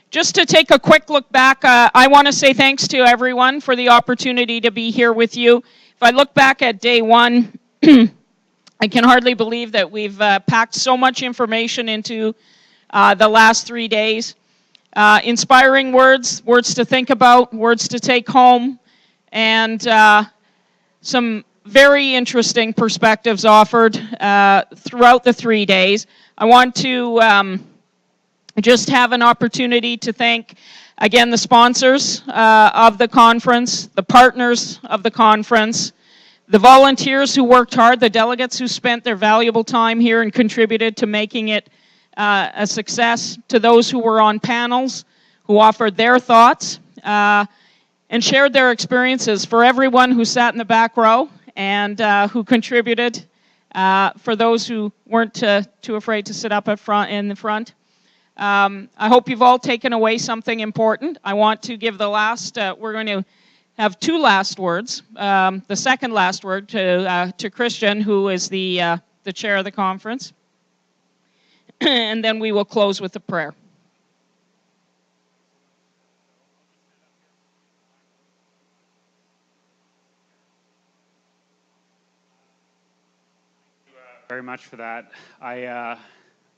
Just to take a quick look back, I want to say thanks to everyone for the opportunity to be here with you. If I look back at day one, I can hardly believe that we've packed so much information into the last 3 days. Inspiring words, words to think about, words to take home, and some very interesting perspectives offered throughout the 3 days. I want to just have an opportunity to thank, again, the sponsors of the conference, the partners of the conference, the volunteers who worked hard, the delegates who spent their valuable time here and contributed to making it a success, to those who were on panels, who offered their thoughts and shared their experiences, for everyone who sat in the back row and who contributed, for those who weren't too afraid to sit up in the front. I hope you've all taken away something important. I want to give the last, we're going to have two last words. The second last word to Christian, who is the chair of the conference. And then we will close with a prayer. Very much for that.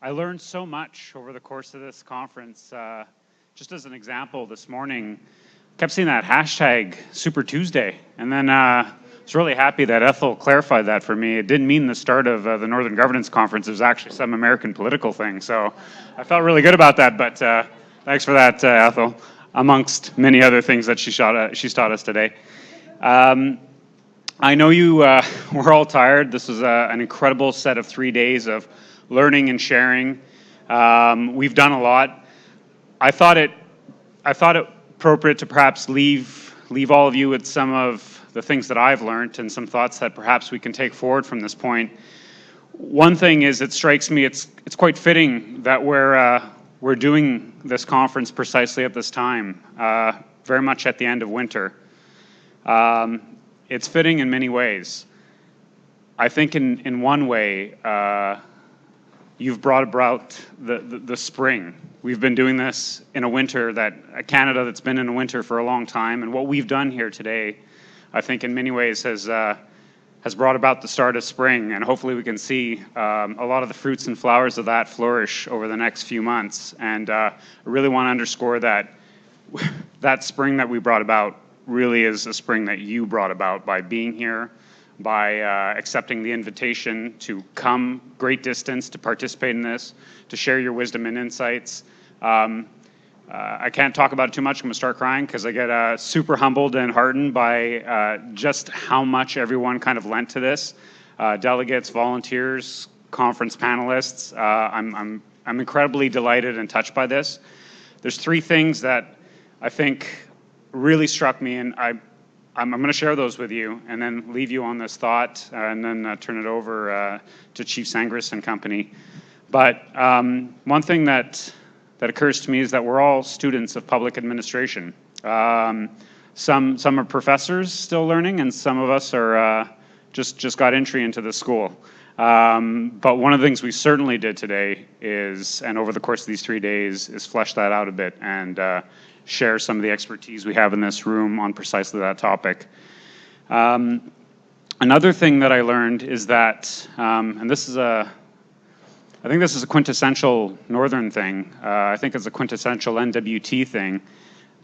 I learned so much over the course of this conference. Just as an example, this morning, kept seeing that hashtag Super Tuesday, and then I was really happy that Ethel clarified that for me. It didn't mean the start of the Northern Governance Conference. It was actually some American political thing, so I felt really good about that, but thanks for that, Ethel, amongst many other things that she's taught us today. I know you were all tired. This was an incredible set of 3 days of learning and sharing. We've done a lot. I thought it appropriate to perhaps leave all of you with some of the things that I've learned and some thoughts that perhaps we can take forward from this point. One thing is, it strikes me it's quite fitting that we're doing this conference precisely at this time, very much at the end of winter. It's fitting in many ways. I think in one way, you've brought about the spring. We've been doing this in a winter Canada that's been in a winter for a long time, and what we've done here today, I think in many ways has brought about the start of spring, and hopefully we can see a lot of the fruits and flowers of that flourish over the next few months. And I really want to underscore that spring that we brought about really is a spring that you brought about by being here, by accepting the invitation to come great distance to participate in this, to share your wisdom and insights. I can't talk about it too much. I'm going to start crying because I get super humbled and heartened by just how much everyone kind of lent to this. Delegates, volunteers, conference panelists. I'm incredibly delighted and touched by this. There's three things that I think really struck me, and I'm going to share those with you and then leave you on this thought and then turn it over to Chief Sangris and company. But one thing that occurs to me is that we're all students of public administration. Some are professors still learning, and some of us are just got entry into the school. But one of the things we certainly did today is, and over the course of these 3 days, is flesh that out a bit and share some of the expertise we have in this room on precisely that topic. Another thing that I learned is that, and I think this is a quintessential Northern thing. I think it's a quintessential NWT thing,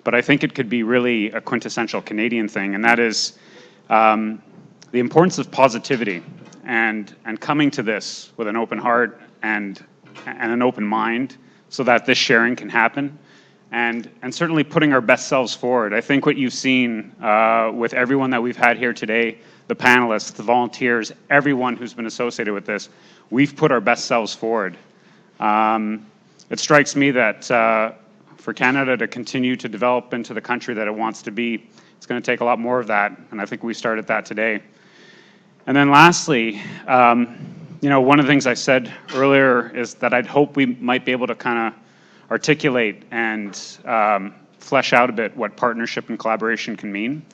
but I think it could be really a quintessential Canadian thing, and that is the importance of positivity and coming to this with an open heart and an open mind so that this sharing can happen. And certainly putting our best selves forward. I think what you've seen with everyone that we've had here today, the panelists, the volunteers, everyone who's been associated with this, we've put our best selves forward. It strikes me that for Canada to continue to develop into the country that it wants to be, it's going to take a lot more of that, and I think we started that today. And then lastly, one of the things I said earlier is that I'd hope we might be able to kind of articulate and flesh out a bit what partnership and collaboration can mean.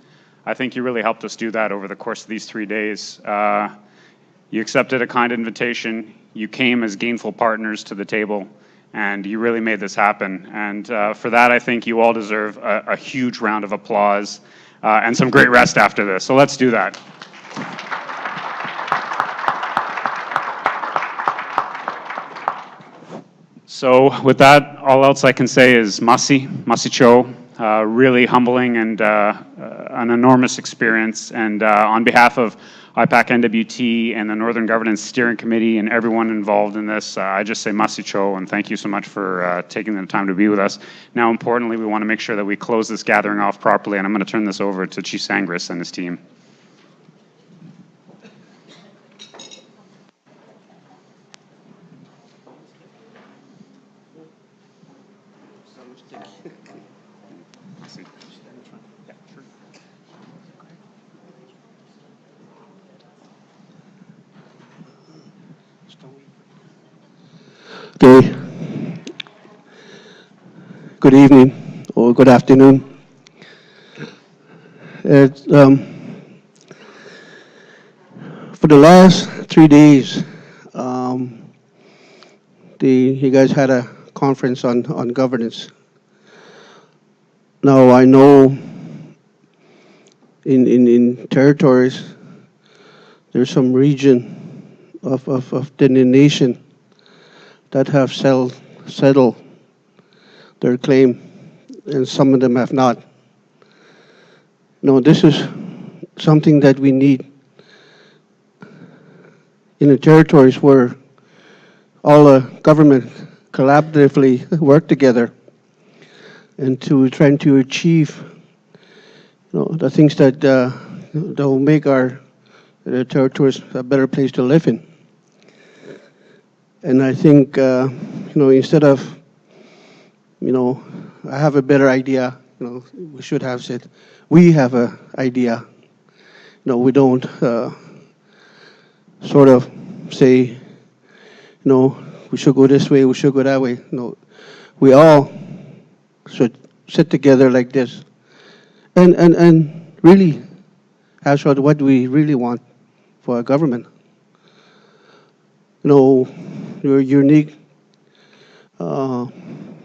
I think you really helped us do that over the course of these 3 days. You accepted a kind invitation, you came as gainful partners to the table, and you really made this happen. And for that, I think you all deserve a huge round of applause and some great rest after this. So let's do that. So with that, all else I can say is Masi Cho, really humbling and an enormous experience. And on behalf of IPAC-NWT and the Northern Governance Steering Committee and everyone involved in this, I just say Masi Cho and thank you so much for taking the time to be with us. Now, importantly, we want to make sure that we close this gathering off properly, and I'm going to turn this over to Chief Sangris and his team. Okay. Good evening or good afternoon. For the last 3 days, you guys had a conference on governance. Now I know in territories there's some region of the nation that have settled their claim, and some of them have not. No, this is something that we need in the territories where all the government collaboratively work together and to trying to achieve the things that will make our territories a better place to live in. And I think, instead of, I have a better idea, we should have said, we have an idea. We don't sort of say, we should go this way, we should go that way. No, we all should sit together like this and really hash out what we really want for our government. Your unique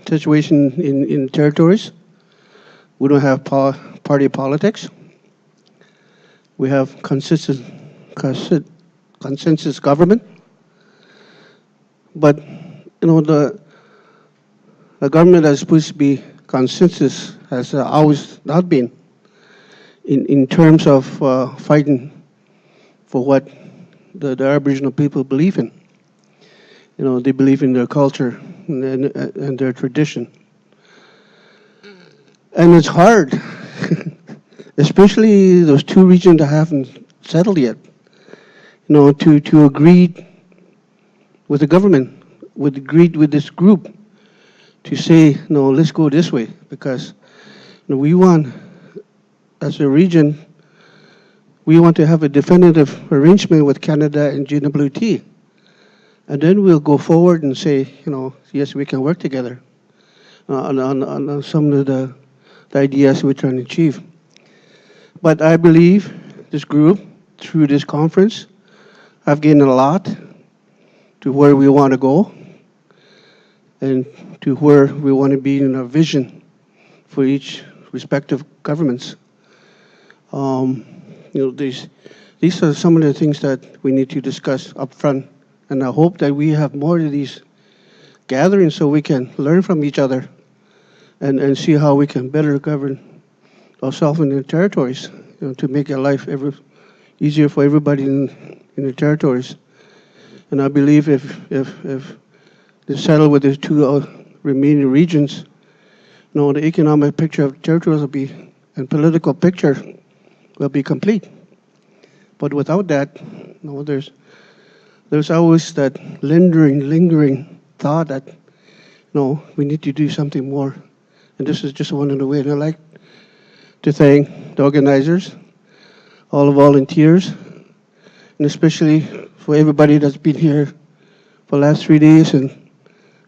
situation in territories. We don't have party politics. We have consensus government. But the government that's supposed to be consensus has always not been in terms of fighting for what the Aboriginal people believe in. They believe in their culture and their tradition. And it's hard, especially those two regions that haven't settled yet, to agree with the government, agreed with this group to say, no, let's go this way, because we want, as a region, we want to have a definitive arrangement with Canada and NGC. And then we'll go forward and say, yes, we can work together on some of the ideas we're trying to achieve. But I believe this group, through this conference, have gained a lot to where we want to go and to where we want to be in our vision for each respective governments. These are some of the things that we need to discuss up front. And I hope that we have more of these gatherings so we can learn from each other and see how we can better govern ourselves in the territories, to make our life easier for everybody in the territories. And I believe if they settle with the two remaining regions, the economic picture of territories will be, and political picture will be complete. But without that, there's always that lingering thought that, we need to do something more. And this is just one of the ways. And I'd like to thank the organizers, all the volunteers, and especially for everybody that's been here for the last 3 days and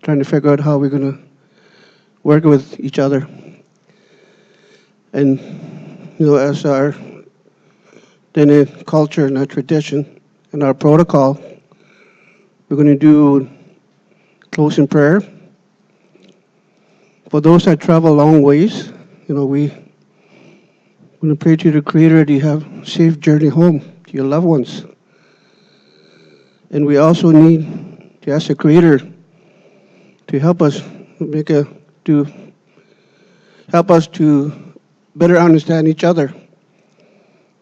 trying to figure out how we're going to work with each other. And, as our Dene culture and our tradition and our protocol, we're going to do closing prayer, For those that travel long ways, we want to pray to the Creator that you have a safe journey home to your loved ones. And we also need to ask the Creator to help us to better understand each other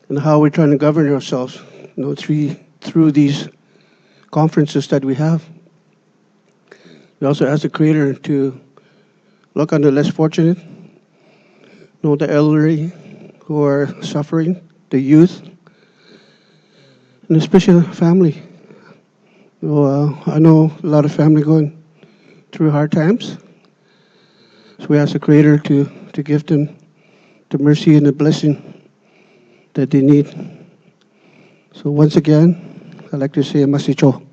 and how we're trying to govern ourselves, through these conferences that we have. We also ask the Creator to look on the less fortunate, the elderly who are suffering, the youth, and especially the family. I know a lot of family going through hard times. So we ask the Creator to give them the mercy and the blessing that they need. So once again, I'd like to say masicho.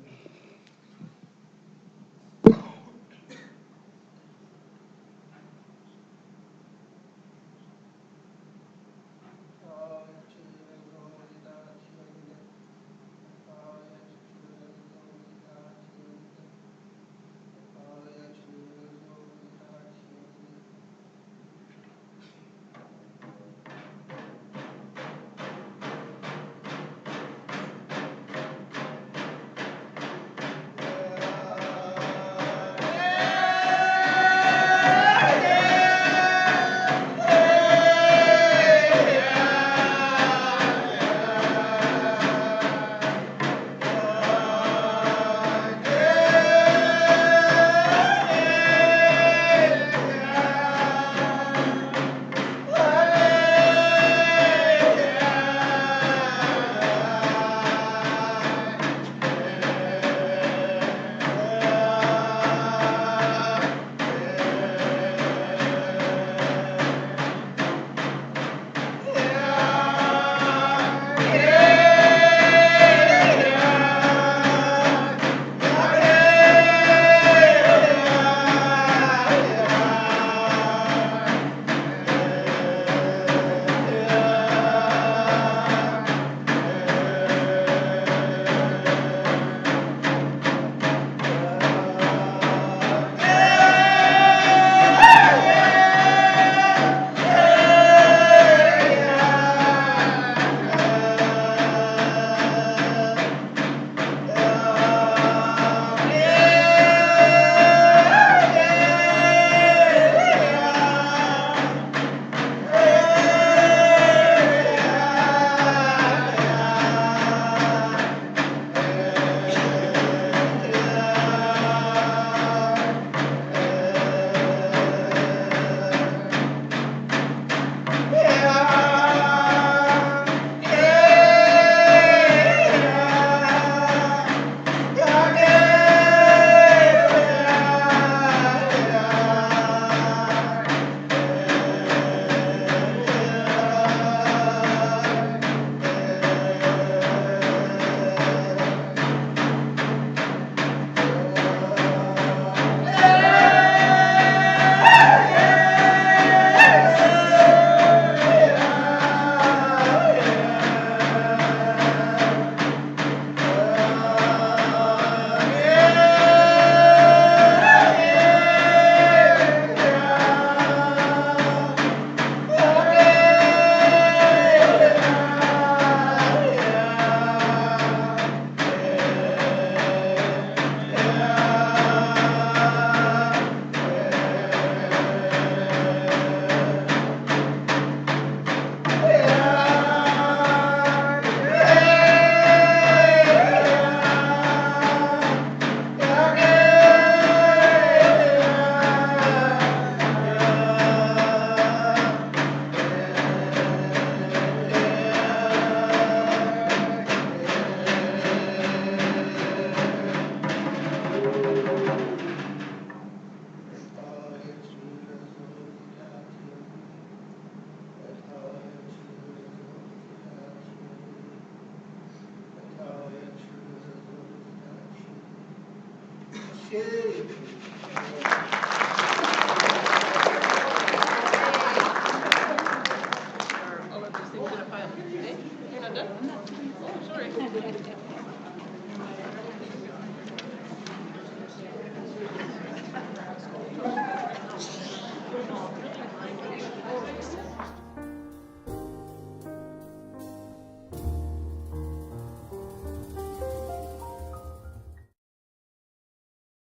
Okay.